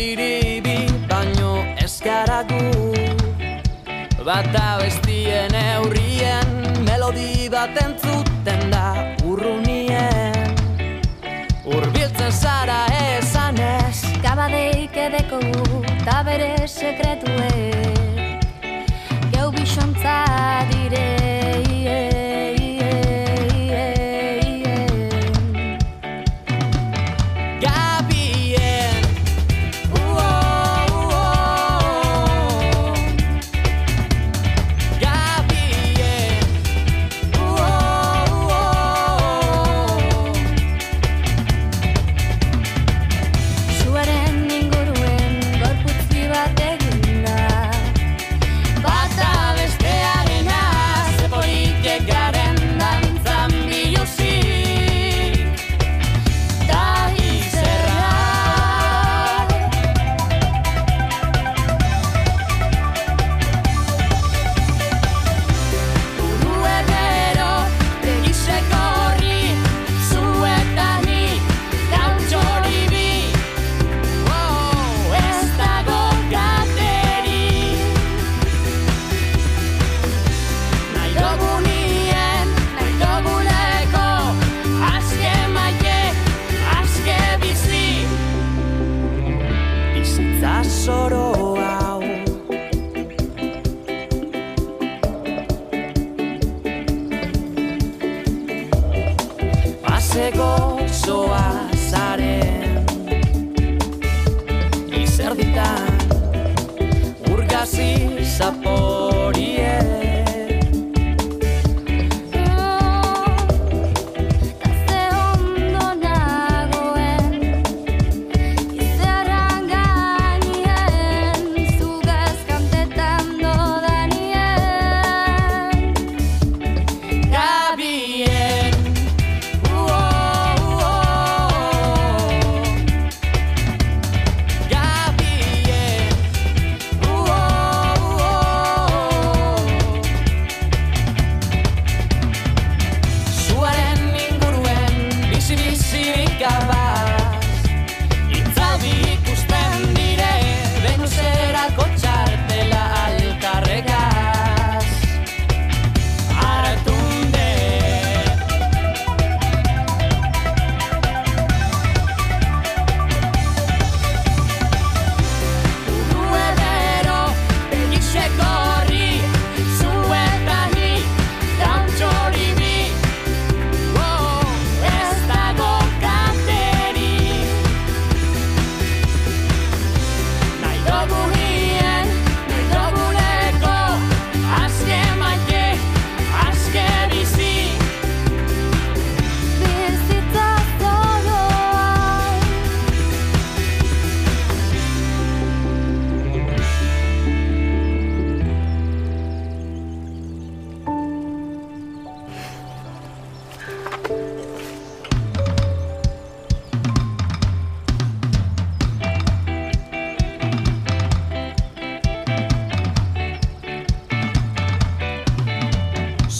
Zuziribi baino ez gara gu, bata bestien eurrien, melodi bat entzuten da urrunien. Urbiltzen zara esanez, gabadeik edeko gu, ta bere sekretuek, geu bisontza dire. Zoro hau paseko zoa zaren izerditan urgazi zaporie.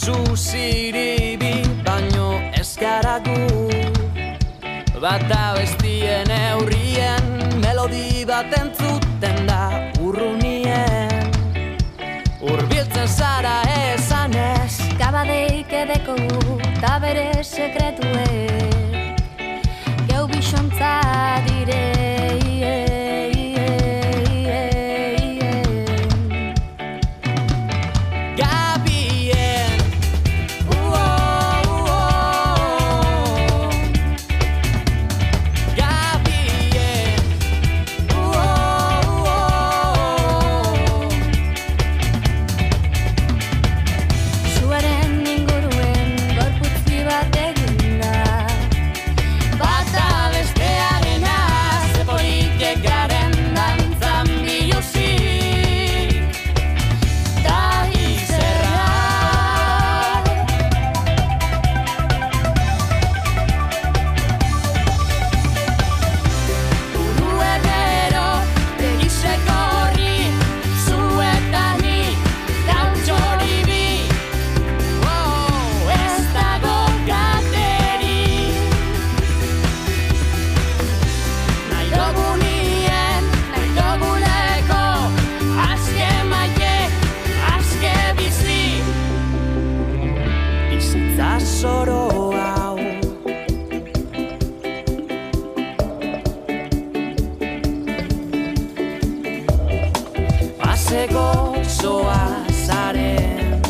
Zuziribi baino ez gara gu, bata bestien eurrien, melodi bat entzuten da urrunien. Urbiltzen zara esanez, gabadeik edeko gu, ta bere sekretuek, geu bisontza dire. Bata bestearena Galtzeko zoa zaren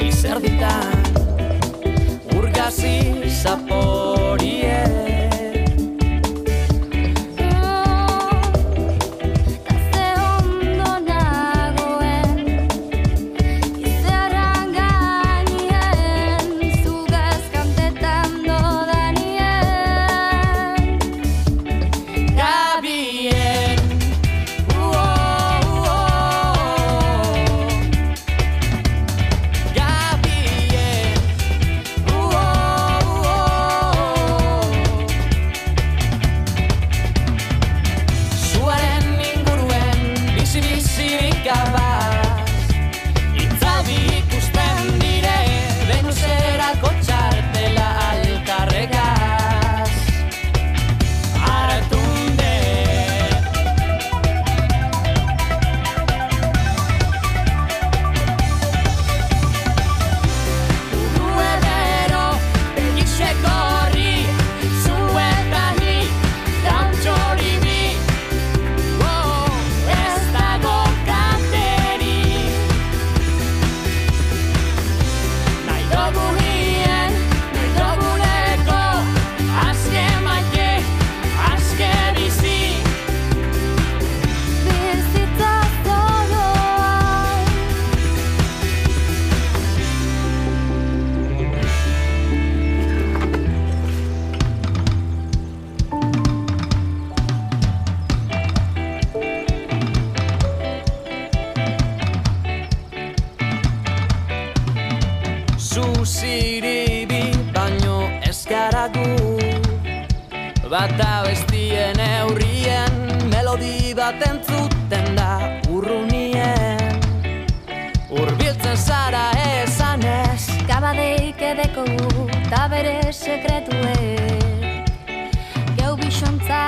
izerditan urgazi zaporie Zuziribi baino eskaragu Bata bestien eurrien Melodi bat entzuten da urrunien Urbiltzen zara esanez Gabadeik edeko ta bere sekretuek Geu bisontza